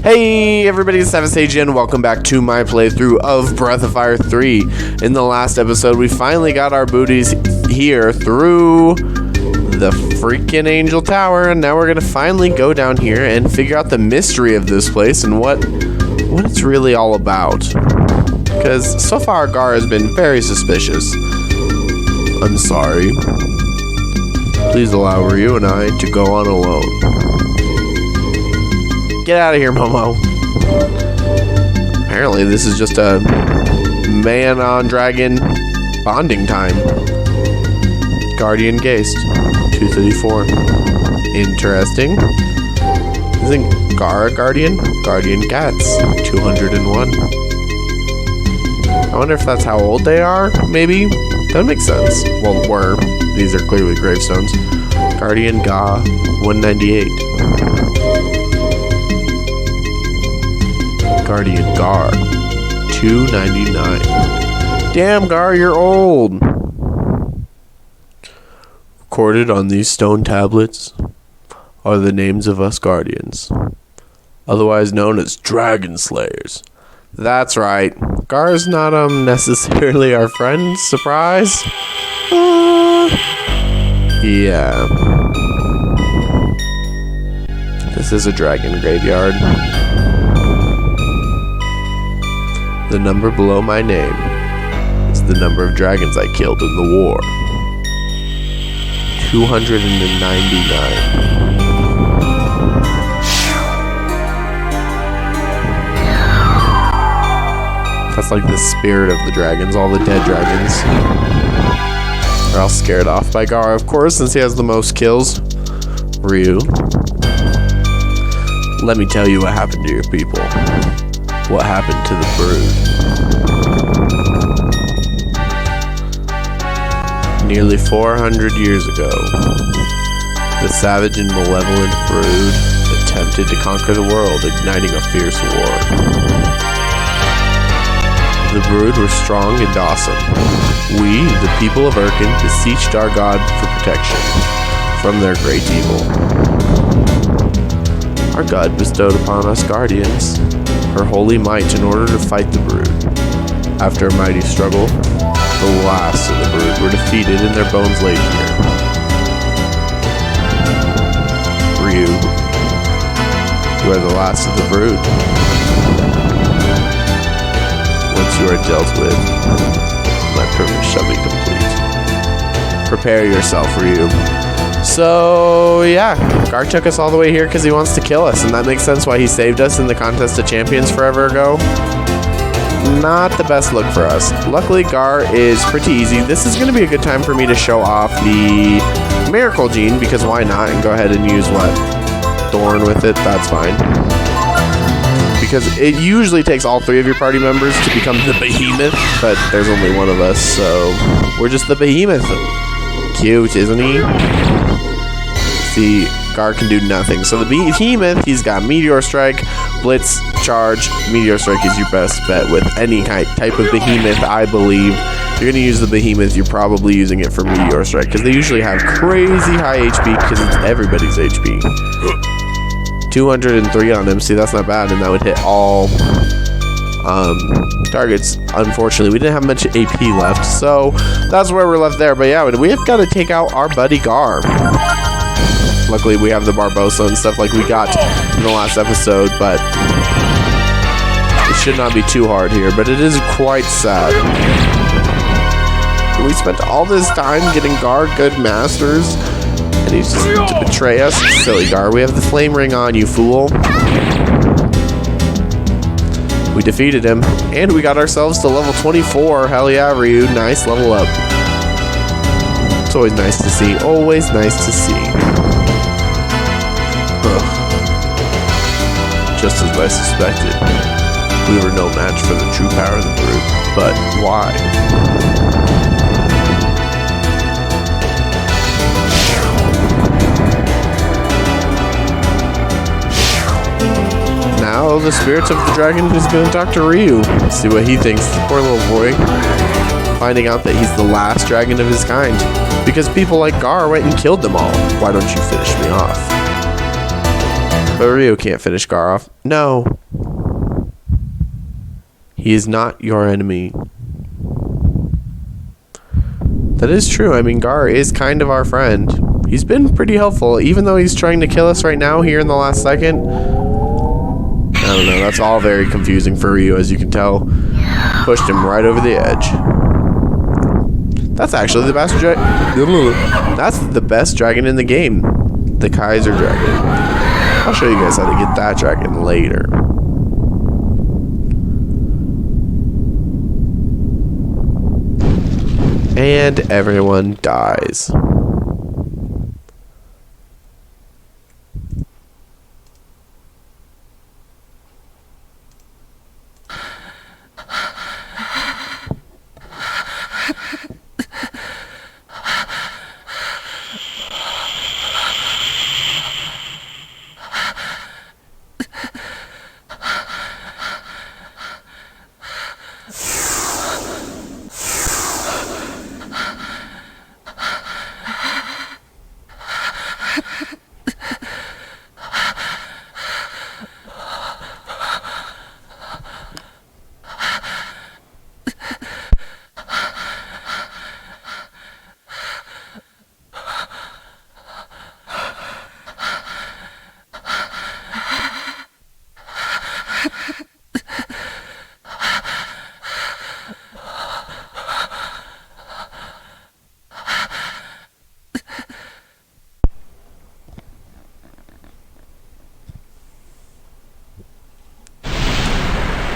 Hey everybody, it's Sage and welcome back to my playthrough of Breath of Fire 3. In the last episode, we finally got our booties here through the freaking Angel Tower, and now we're gonna finally go down here and figure out the mystery of this place and what it's really all about. Because so far, Gar has been very suspicious. I'm sorry. Please allow Ryu and I to go on alone. Get out of here, Momo. Apparently, this is just a man-on-dragon bonding time. Guardian Geist, 234. Interesting. Isn't Gar a guardian? Guardian Gats, 201. I wonder if that's how old they are, maybe? That makes sense. Well, were. These are clearly gravestones. Guardian Ga, 198. Guardian Gar, 299. Damn, Gar, you're old. Recorded on these stone tablets are the names of us guardians, otherwise known as Dragon Slayers. That's right. Gar is not necessarily our friend. Surprise. Yeah. This is a dragon graveyard. The number below my name is the number of dragons I killed in the war. 299. That's like the spirit of the dragons, all the dead dragons. They're all scared off by Gar, of course, since he has the most kills. Ryu. Let me tell you what happened to your people. What happened to the brood. Nearly 400 years ago, the savage and malevolent brood attempted to conquer the world, igniting a fierce war. The brood were strong and awesome. We, the people of Urkin, beseeched our god for protection from their great evil. Our god bestowed upon us guardians her holy might in order to fight the brood. After a mighty struggle, the last of the brood were defeated and their bones laid here. Ryu, you are the last of the brood. Once you are dealt with, my purpose shall be complete. Prepare yourself, Ryu. So, yeah, Gar took us all the way here because he wants to kill us, and that makes sense why he saved us in the Contest of Champions forever ago. Not the best look for us. Luckily, Gar is pretty easy. This is going to be a good time for me to show off the Miracle Gene, because why not, and go ahead and use, Thorn with it. That's fine. Because it usually takes all three of your party members to become the Behemoth, but there's only one of us, so we're just the Behemoth. Cute, isn't he? See, Gar can do nothing. So the Behemoth, he's got Meteor Strike, Blitz, Charge. Meteor Strike is your best bet with any type of Behemoth, I believe. If you're going to use the Behemoth, you're probably using it for Meteor Strike, because they usually have crazy high HP, because it's everybody's HP. 203 on him. See, that's not bad, and that would hit all targets. Unfortunately, we didn't have much AP left, so that's where we're left there. But yeah, we've got to take out our buddy Gar. Luckily, we have the Barbossa and stuff like we got in the last episode, but it should not be too hard here, but it is quite sad. We spent all this time getting Gar good masters, and he's just to betray us. Silly Gar, we have the flame ring on, you fool. We defeated him, and we got ourselves to level 24. Hell yeah, Ryu, nice level up. It's always nice to see, always nice to see. Just as I suspected, we were no match for the true power of the brood. But why? Now the spirits of the dragon is going to talk to Ryu. See what he thinks. Poor little boy. Finding out that he's the last dragon of his kind. Because people like Gar went and killed them all. Why don't you finish me off? But Ryu can't finish Gar off. No. He is not your enemy. That is true. I mean, Gar is kind of our friend. He's been pretty helpful, even though he's trying to kill us right now here in the last second. I don't know. That's all very confusing for Ryu, as you can tell. Pushed him right over the edge. That's actually the best That's the best dragon in the game. The Kaiser Dragon. I'll show you guys how to get that dragon later. And everyone dies.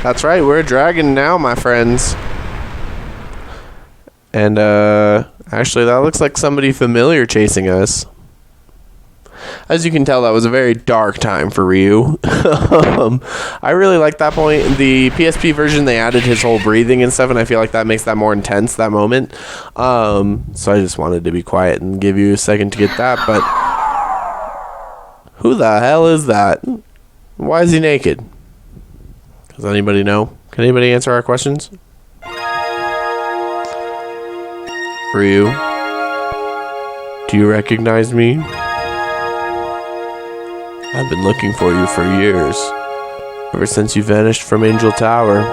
That's right, we're a dragon now, my friends. And, actually, that looks like somebody familiar chasing us. As you can tell, that was a very dark time for Ryu. I really like that point. The PSP version, they added his whole breathing and stuff, and I feel like that makes that more intense, that moment. So I just wanted to be quiet and give you a second to get that, but... Who the hell is that? Why is he naked? Does anybody know? Can anybody answer our questions? Ryu, do you recognize me? I've been looking for you for years, ever since you vanished from Angel Tower.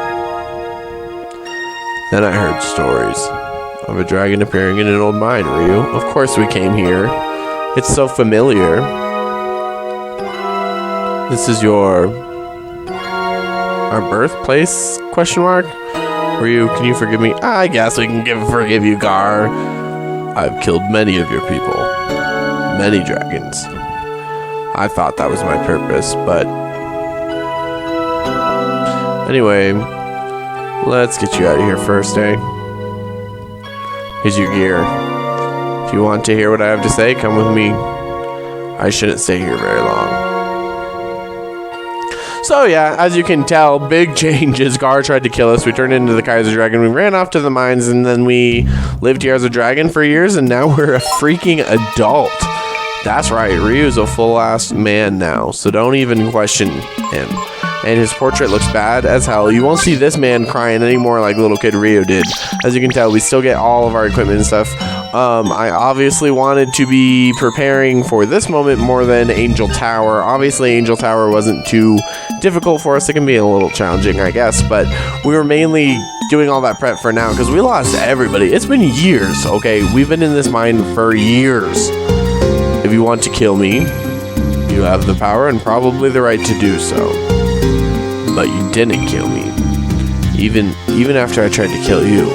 Then I heard stories of a dragon appearing in an old mine, Ryu. Of course we came here. It's so familiar. This is our birthplace? Question mark. Ryu, can you forgive me? I guess we can forgive you, Gar. I've killed many of your people. Many dragons. I thought that was my purpose, but... Anyway, let's get you out of here first, eh? Here's your gear. If you want to hear what I have to say, come with me. I shouldn't stay here very long. So yeah, as you can tell, big changes. Gar tried to kill us. We turned into the Kaiser Dragon. We ran off to the mines, and then we lived here as a dragon for years, and now we're a freaking adult. That's right, Ryu's a full-ass man now, so don't even question him. And his portrait looks bad as hell. You won't see this man crying anymore like little kid Ryu did. As you can tell, we still get all of our equipment and stuff. I obviously wanted to be preparing for this moment more than Angel Tower. Obviously, Angel Tower wasn't too difficult for us. It can be a little challenging, I guess, but we were mainly doing all that prep for now because we lost everybody. It's been years, okay? We've been in this mine for years. If you want to kill me, you have the power and probably the right to do so. But you didn't kill me. Even after I tried to kill you.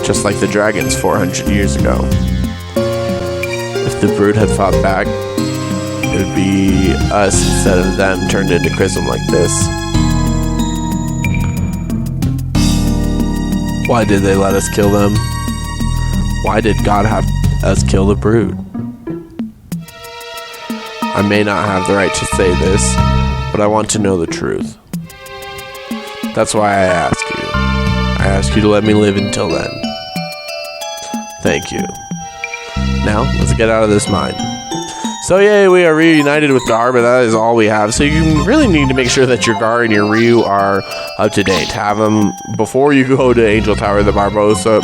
Just like the dragons 400 years ago. If the brood had fought back, it would be us instead of them turned into Chrism like this. Why did they let us kill them? Why did God have us kill the brood? I may not have the right to say this, but I want to know the truth. That's why I ask you. I ask you to let me live until then. Thank you. Now, let's get out of this mine. So yay, we are reunited with Gar, but that is all we have. So you really need to make sure that your Gar and your Ryu are up to date. Have them before you go to Angel Tower, the Barbarossa,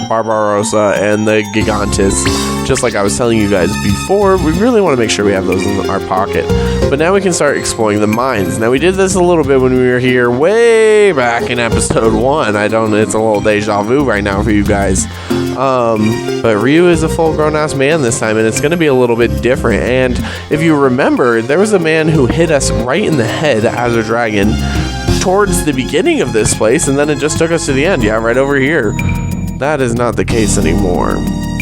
and the Gigantus. Just like I was telling you guys before, we really want to make sure we have those in our pocket But now we can start exploring the mines. Now we did this a little bit when we were here way back in episode 1. It's a little deja vu right now for you guys. But Ryu is a full-grown ass man this time, and it's going to be a little bit different. And if you remember, there was a man who hit us right in the head as a dragon towards the beginning of this place, and then it just took us to the end. Yeah, right over here. That is not the case anymore.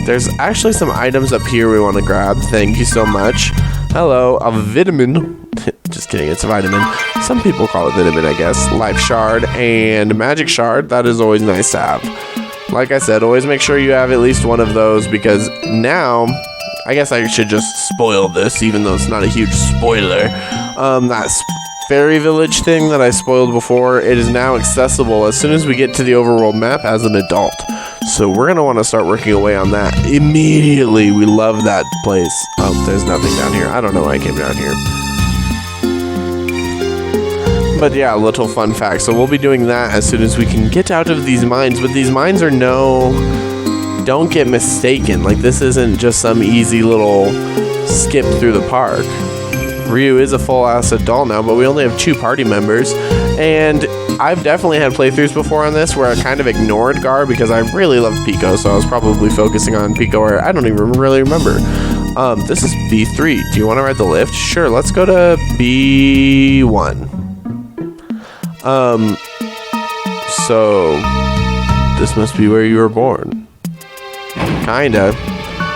There's actually some items up here we want to grab. Thank you so much. Hello, a vitamin. Just kidding, it's a vitamin. Some people call it vitamin, I guess. Life shard and magic shard. That is always nice to have. Like I said, always make sure you have at least one of those, because now, I guess I should just spoil this, even though it's not a huge spoiler. That fairy village thing that I spoiled before, it is now accessible as soon as we get to the overworld map as an adult. So we're going to want to start working away on that immediately. We love that place. Oh, there's nothing down here. I don't know why I came down here. But yeah, a little fun fact. So we'll be doing that as soon as we can get out of these mines. But these mines are don't get mistaken. Like, this isn't just some easy little skip through the park. Ryu is a full-ass adult now, but we only have 2 party members. And I've definitely had playthroughs before on this where I kind of ignored Gar because I really love Pico, so I was probably focusing on Pico, or I don't even really remember. This is B3. Do you want to ride the lift? Sure, let's go to B1. So this must be where you were born. Kinda.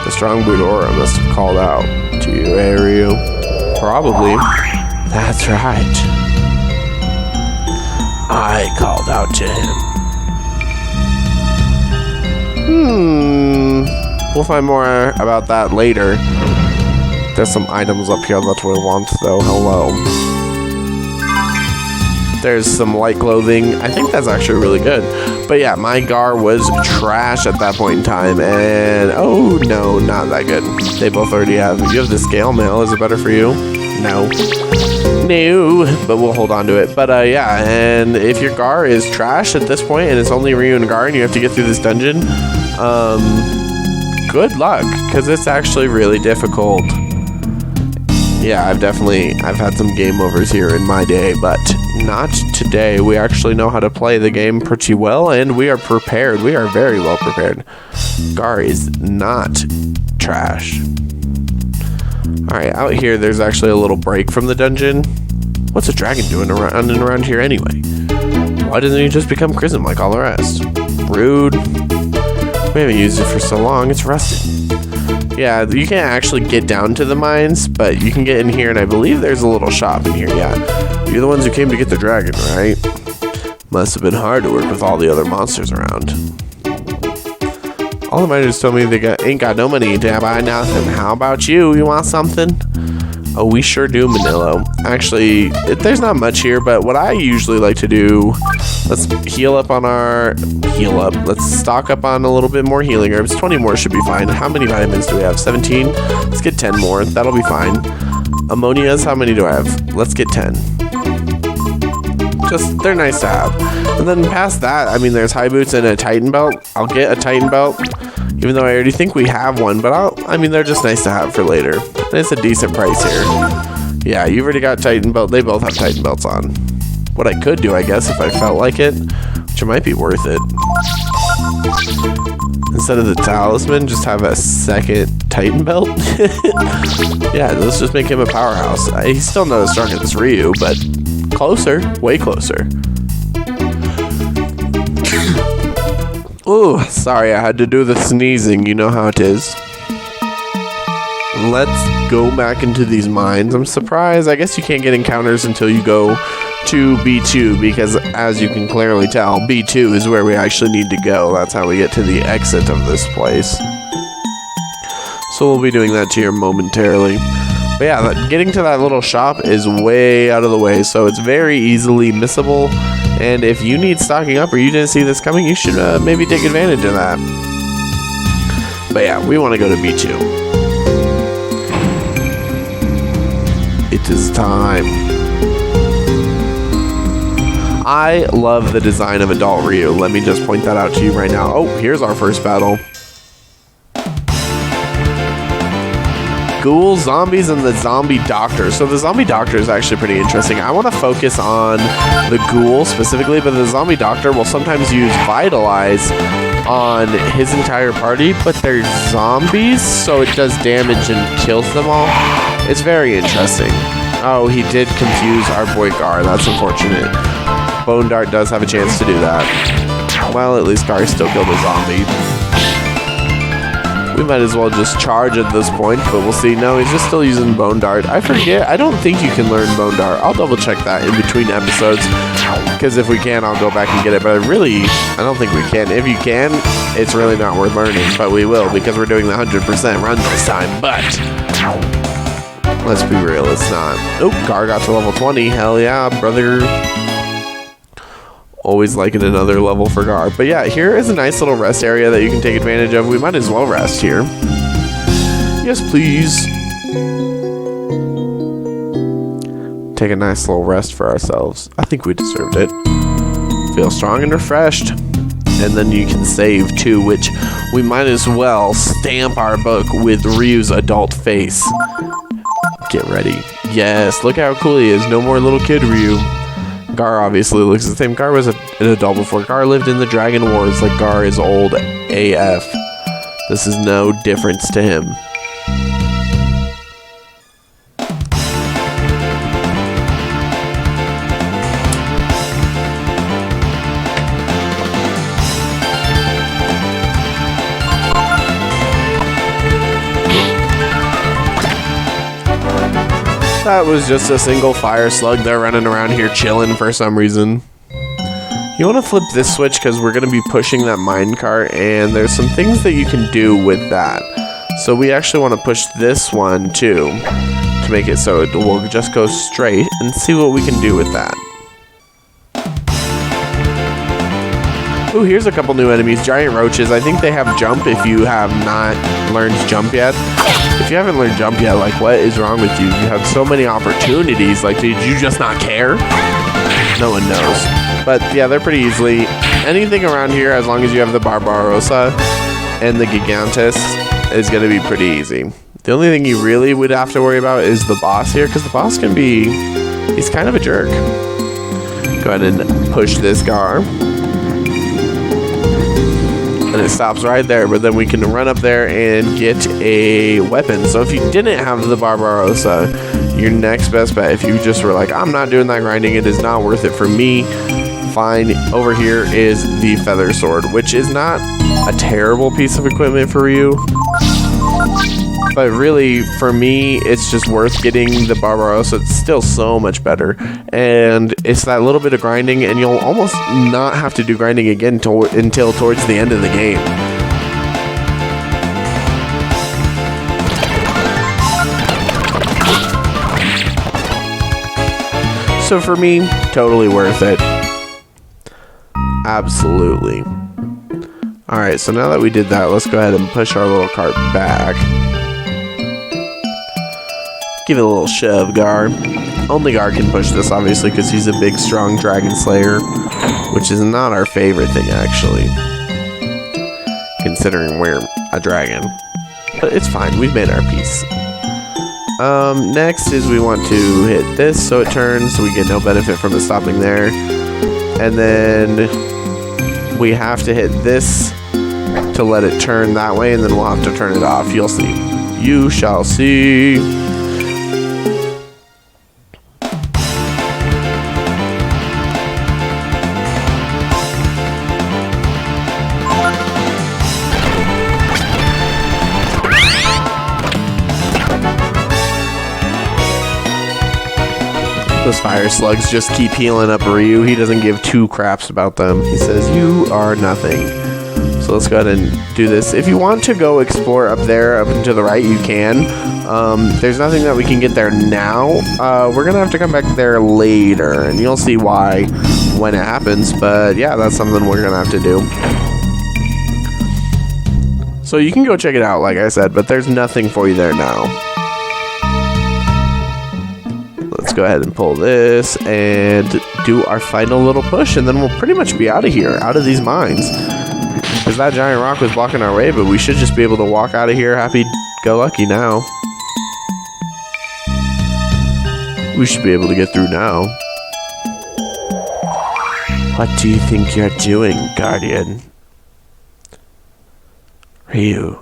The strong boot aura must have called out to you, eh, Ryu? Probably. That's right. I called out to him. We'll find more about that later. There's some items up here that we want, though. Hello. There's some light clothing. I think that's actually really good. But yeah, my Gar was trash at that point in time. And, oh, no, not that good. They both already have. You have the scale mail. Is it better for you? No. No. But we'll hold on to it. But, yeah, and if your Gar is trash at this point and it's only Ryu and Gar and you have to get through this dungeon, good luck, because it's actually really difficult. Yeah, I've had some game overs here in my day, but not today. We actually know how to play the game pretty well, and we are prepared. We are very well prepared. Gar is not trash. Alright, out here, there's actually a little break from the dungeon. What's a dragon doing around here anyway? Why doesn't he just become Chrism like all the rest? Rude. We haven't used it for so long, it's rusted. Yeah, you can't actually get down to the mines, but you can get in here, and I believe there's a little shop in here, yeah. You're the ones who came to get the dragon, right? Must have been hard to work with all the other monsters around. All the miners told me they ain't got no money to buy nothing. How about you? You want something? Oh, we sure do, Manilo. Actually, there's not much here, but what I usually like to do, let's heal up on our... Heal up. Let's stock up on a little bit more healing herbs. 20 more should be fine. How many vitamins do we have? 17? Let's get 10 more. That'll be fine. Ammonias, how many do I have? Let's get 10. They're nice to have. And then past that, I mean, there's high boots and a Titan belt. I'll get a Titan belt, even though I already think we have one, but they're just nice to have for later. And it's a decent price here. Yeah, you've already got Titan belt. They both have Titan belts on. What I could do, I guess, if I felt like it, which might be worth it. Instead of the talisman, just have a second Titan belt. Yeah, let's just make him a powerhouse. He's still not as strong as Ryu, but closer, way closer. Ooh, sorry, I had to do the sneezing. You know how it is. Let's go back into these mines. I'm surprised. I guess you can't get encounters until you go to B2, because as you can clearly tell, B2 is where we actually need to go. That's how we get to the exit of this place. So we'll be doing that here momentarily. But yeah, getting to that little shop is way out of the way, so it's very easily missable. And if you need stocking up or you didn't see this coming, you should maybe take advantage of that. But yeah, we want to go to B2. It is time. I love the design of Adult Ryu. Let me just point that out to you right now. Oh, here's our first battle. ghouls, zombies, and the zombie doctor. So the zombie doctor is actually pretty interesting. I want to focus on the ghoul specifically, but the zombie doctor will sometimes use Vitalize on his entire party, but they're zombies, so it does damage and kills them all. It's very interesting. Oh, he did confuse our boy Gar. That's unfortunate. Bone Dart does have a chance to do that. Well, at least Gar still killed a zombie. We might as well just charge at this point, but we'll see. No, he's just still using Bone Dart. I forget. I don't think you can learn Bone Dart. I'll double check that in between episodes, because if we can, I'll go back and get it. But I don't think we can. If you can, it's really not worth learning, but we will, because we're doing the 100% run this time. But let's be real, it's not. Oh, Gar got to level 20. Hell yeah, brother. Always liking another level for Gar. But yeah, here is a nice little rest area that you can take advantage of. We might as well rest here. Yes, please. Take a nice little rest for ourselves. I think we deserved it. Feel strong and refreshed. And then you can save too, which we might as well stamp our book with Ryu's adult face. Get ready. Yes, look how cool he is. No more little kid Ryu. Gar obviously looks the same. Gar was an adult before. Gar lived in the Dragon Wars. Like, Gar is old AF. This is no difference to him. That was just a single fire slug. They're running around here chilling for some reason. You want to flip this switch because we're going to be pushing that minecart, and there's some things that you can do with that. So we actually want to push this one too to make it so it will just go straight, and see what we can do with that. Ooh, here's a couple new enemies. Giant roaches. I think they have jump if you have not learned jump yet. If you haven't learned jump yet, like, what is wrong with you? You have so many opportunities. Like, did you just not care? No one knows. But yeah, they're pretty easily. Anything around here, as long as you have the Barbarossa and the Gigantus, is going to be pretty easy. The only thing you really would have to worry about is the boss here, because the boss can be... he's kind of a jerk. Go ahead and push this Gar. And it stops right there, but then we can run up there and get a weapon. So if you didn't have the Barbarossa, your next best bet, if you just were like, I'm not doing that grinding, it is not worth it for me, fine, over here is the Feather Sword, which is not a terrible piece of equipment for you. But really, for me, it's just worth getting the Barbarossa. It's still so much better. And it's that little bit of grinding, and you'll almost not have to do grinding again until towards the end of the game. So for me, totally worth it. Absolutely. Alright, so now that we did that, let's go ahead and push our little cart back. Give it a little shove, Gar. Only Gar can push this, obviously, because he's a big, strong Dragon Slayer, which is not our favorite thing, actually, considering we're a dragon. But it's fine. We've made our peace. Next is we want to hit this so it turns, so we get no benefit from it stopping there. And then we have to hit this to let it turn that way, and then we'll have to turn it off. You'll see. You shall see. Those fire slugs just keep healing up Ryu. He doesn't give two craps about them. He says, you are nothing. So let's go ahead and do this. If you want to go explore up there, up and to the right, you can. There's nothing that we can get there now. We're going to have to come back there later, and you'll see why when it happens. But yeah, that's something we're going to have to do. So you can go check it out, like I said, but there's nothing for you there now. Let's go ahead and pull this and do our final little push, and then we'll pretty much be out of here, out of these mines. Because that giant rock was blocking our way, but we should just be able to walk out of here happy-go-lucky now. We should be able to get through now. What do you think you're doing, Guardian? Ryu.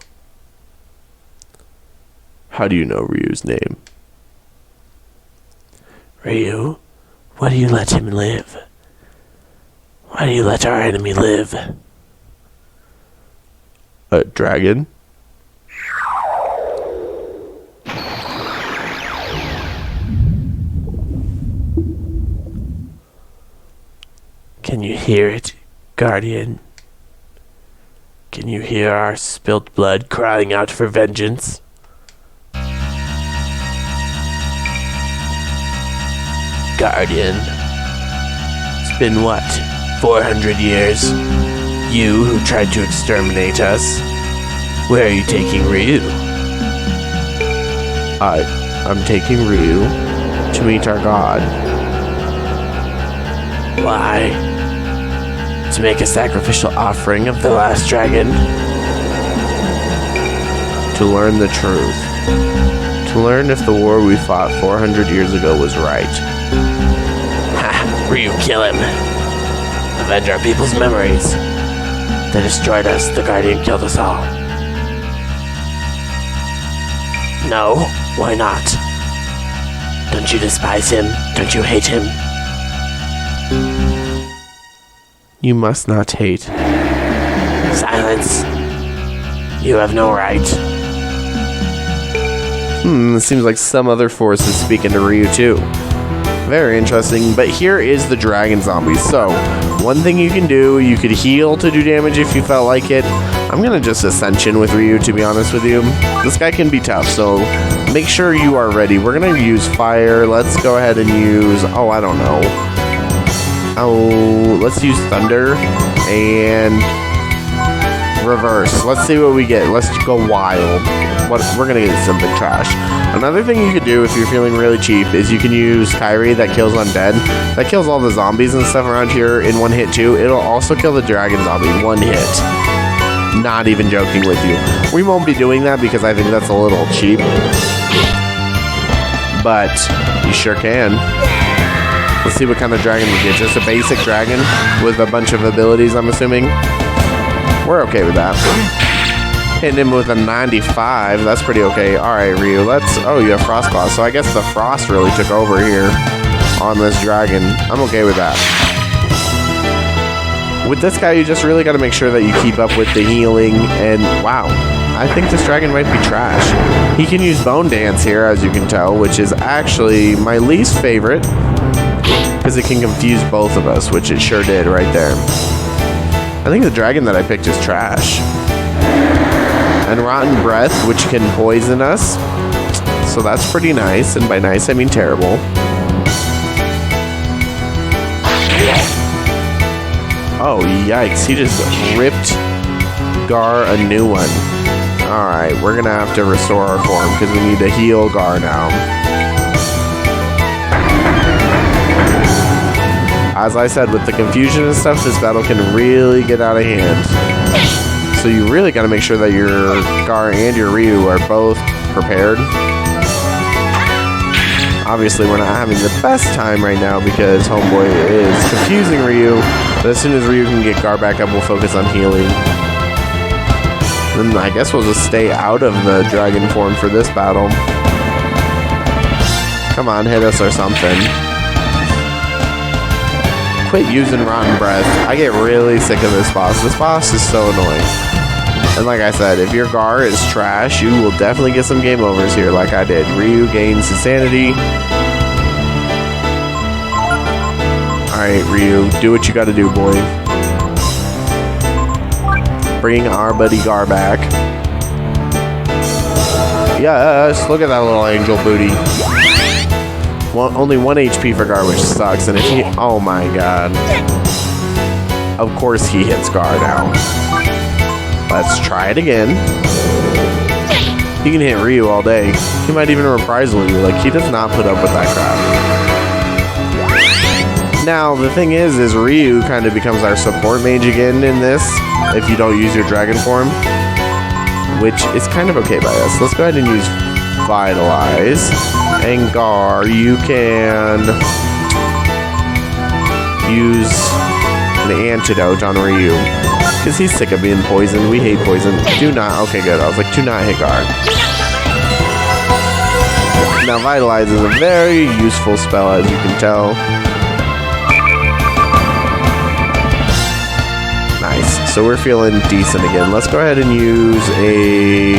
How do you know Ryu's name? Ryu, why do you let him live? Why do you let our enemy live? A dragon? Can you hear it, Guardian? Can you hear our spilt blood crying out for vengeance? Guardian, it's been what, 400 years? You who tried to exterminate us. Where are you taking Ryu? I'm taking Ryu to meet our god. Why? To make a sacrificial offering of the last dragon? To learn the truth. To learn if the war we fought 400 years ago was right. Ha! Ryu, kill him! Avenge our people's memories. They destroyed us, the Guardian killed us all. No, why not? Don't you despise him? Don't you hate him? You must not hate. Silence. You have no right. It seems like some other force is speaking to Ryu too. Very interesting, but here is the dragon zombie. So, one thing you can do, you could heal to do damage if you felt like it. I'm gonna just Ascension with Ryu, to be honest with you. This guy can be tough, so make sure you are ready. We're gonna use fire. Let's go ahead and use, I don't know. Let's use thunder and reverse. Let's see what we get. Let's go wild. We're gonna get something trash. Another thing you could do if you're feeling really cheap is you can use Kairi that kills undead. That kills all the zombies and stuff around here in one hit too. It'll also kill the dragon zombie one hit. Not even joking with you. We won't be doing that because I think that's a little cheap. But you sure can. Let's see what kind of dragon we get. Just a basic dragon with a bunch of abilities, I'm assuming. We're okay with that. Hitting him with a 95. That's pretty okay. Alright, Ryu. You have Frost Claw. So I guess the frost really took over here on this dragon. I'm okay with that. With this guy, you just really got to make sure that you keep up with the healing. And wow, I think this dragon might be trash. He can use Bone Dance here, as you can tell, which is actually my least favorite. Because it can confuse both of us, which it sure did right there. I think the dragon that I picked is trash. And Rotten Breath, which can poison us. So that's pretty nice. And by nice, I mean terrible. Oh, yikes. He just ripped Gar a new one. Alright, we're going to have to restore our form because we need to heal Gar now. As I said, with the confusion and stuff, this battle can really get out of hand. So you really got to make sure that your Gar and your Ryu are both prepared. Obviously, we're not having the best time right now because Homeboy is confusing Ryu. But as soon as Ryu can get Gar back up, we'll focus on healing. Then I guess we'll just stay out of the dragon form for this battle. Come on, hit us or something. Quit using Rotten Breath. I get really sick of this boss. This boss is so annoying. And like I said, if your Gar is trash, you will definitely get some game overs here like I did. Ryu gains insanity. Alright, Ryu, do what you gotta do, boy. Bring our buddy Gar back. Yes, look at that little angel booty. Only 1 HP for Gar, which sucks. And if he... Oh my god. Of course he hits Gar now. Let's try it again. He can hit Ryu all day. He might even reprisal you. Like, he does not put up with that crap. Now, the thing is Ryu kind of becomes our support mage again in this, if you don't use your dragon form. Which is kind of okay by us. Let's go ahead and use Vitalize. And Gar, you can use an antidote on Ryu. Because he's sick of being poisoned. We hate poison. Do not. Okay, good. I was like, do not hit Gar. Now, Vitalize is a very useful spell, as you can tell. Nice. So we're feeling decent again. Let's go ahead and use a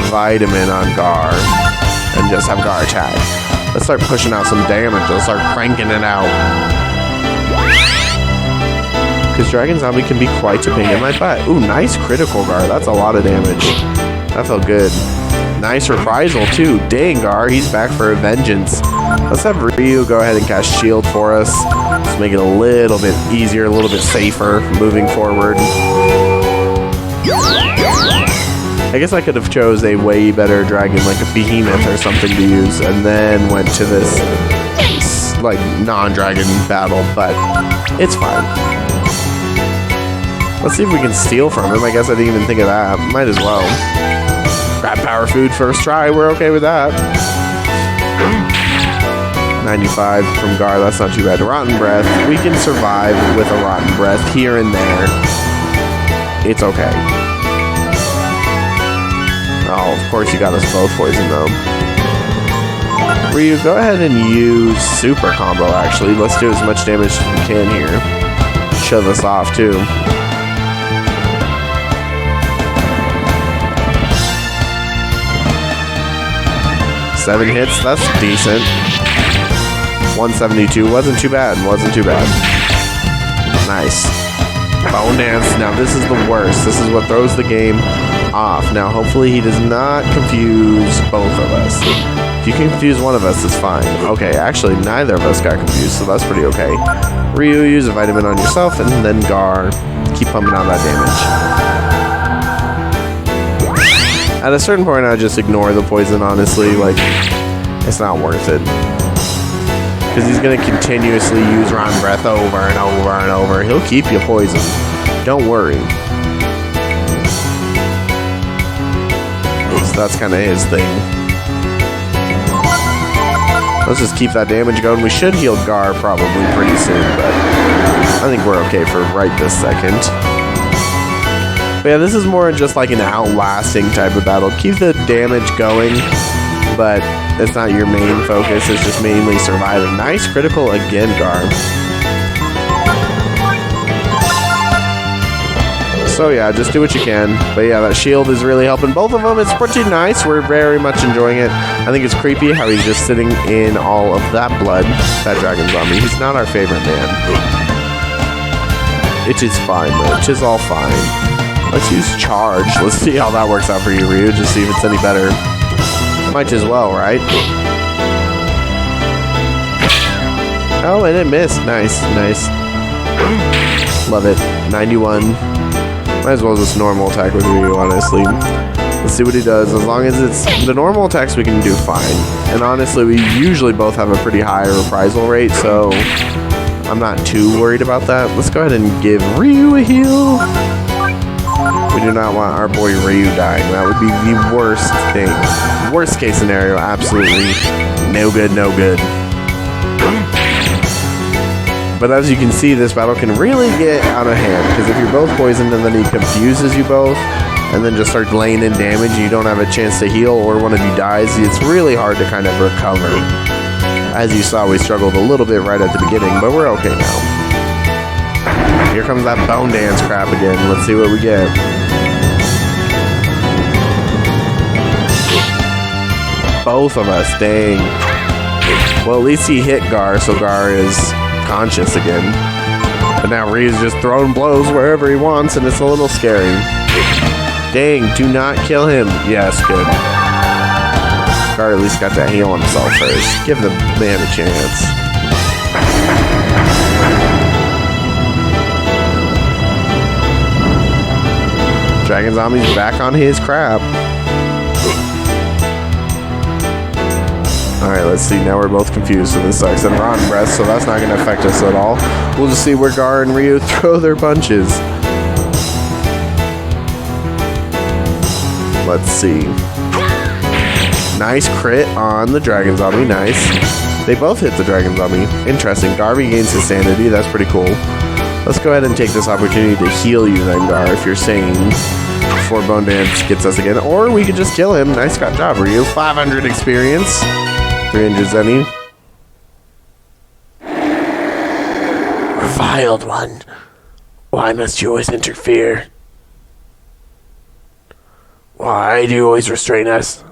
vitamin on Gar. And just have Gar attack. Let's start pushing out some damage. Let's start cranking it out. Because Dragon Zombie can be quite a pain in my butt. Ooh, nice critical, Gar. That's a lot of damage. That felt good. Nice reprisal, too. Dang, Gar. He's back for a vengeance. Let's have Ryu go ahead and cast Shield for us. Let's make it a little bit easier, a little bit safer moving forward. I guess I could have chose a way better dragon, like a behemoth or something to use, and then went to this, like, non-dragon battle, but it's fine. Let's see if we can steal from him. I guess I didn't even think of that. Might as well. Grab power food first try. We're okay with that. 95 from Gar. That's not too bad. Rotten Breath. We can survive with a Rotten Breath here and there. It's okay. Oh, of course you got us both poisoned, though. Ryu, go ahead and use Super Combo, actually. Let's do as much damage as we can here. Shove this off, too. 7 hits, that's decent. 172, wasn't too bad, wasn't too bad. Nice. Bone Dance, now this is the worst. This is what throws the game off. Now hopefully he does not confuse both of us. If you can confuse one of us, it's fine. Okay, actually neither of us got confused, so that's pretty okay. Ryu, use a vitamin on yourself, and then Gar, keep pumping out that damage. At a certain point, I just ignore the poison, honestly. Like, it's not worth it. Because he's going to continuously use Rotten Breath over and over and over. He'll keep you poisoned. Don't worry. So that's kind of his thing. Let's just keep that damage going. We should heal Gar probably pretty soon, but I think we're okay for right this second. But yeah, this is more just like an outlasting type of battle. Keep the damage going, but it's not your main focus. It's just mainly surviving. Nice critical again, Gar. So yeah, just do what you can. But yeah, that shield is really helping both of them. It's pretty nice. We're very much enjoying it. I think it's creepy how he's just sitting in all of that blood, that Dragon Zombie. He's not our favorite man. It is fine, though. It is all fine. Let's use Charge. Let's see how that works out for you, Ryu. Just see if it's any better. Might as well, right? Oh, and it missed. Nice, nice. Love it. 91. Might as well just normal attack with Ryu, honestly. Let's see what he does. As long as it's the normal attacks, we can do fine. And honestly, we usually both have a pretty high reprisal rate, so I'm not too worried about that. Let's go ahead and give Ryu a heal. We do not want our boy Ryu dying. That would be the worst thing. Worst case scenario, absolutely. No good, no good. But as you can see, this battle can really get out of hand. Because if you're both poisoned and then he confuses you both, and then just starts laying in damage, and you don't have a chance to heal, or one of you dies, it's really hard to kind of recover. As you saw, we struggled a little bit right at the beginning, but we're okay now. Here comes that Bone Dance crap again. Let's see what we get. Both of us, dang. Well, at least he hit Gar, so Gar is conscious again. But now Ryu's just throwing blows wherever he wants, and it's a little scary. Dang, do not kill him. Yes, good. Gar at least got to heal himself first. Give the man a chance. Dragon Zombie's back on his crap. Alright, let's see. Now we're both confused, so this sucks. And we're on breath, so that's not going to affect us at all. We'll just see where Gar and Ryu throw their punches. Let's see. Nice crit on the Dragon Zombie. Nice. They both hit the Dragon Zombie. Interesting. Darby gains his sanity. That's pretty cool. Let's go ahead and take this opportunity to heal you then, Gar, if you're sane, before Bone Dance gets us again. Or we could just kill him. Nice job, Ryu. 500 experience. 300 Zenny. Reviled one. Why must you always interfere? Why do you always restrain us?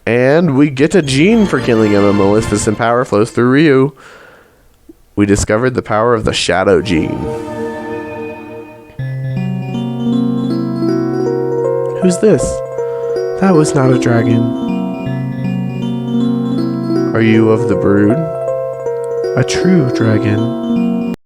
And we get a gene for killing him. A Maleficent power flows through Ryu. We discovered the power of the Shadow Gene. Who's this? That was not a dragon. Are you of the brood? A true dragon.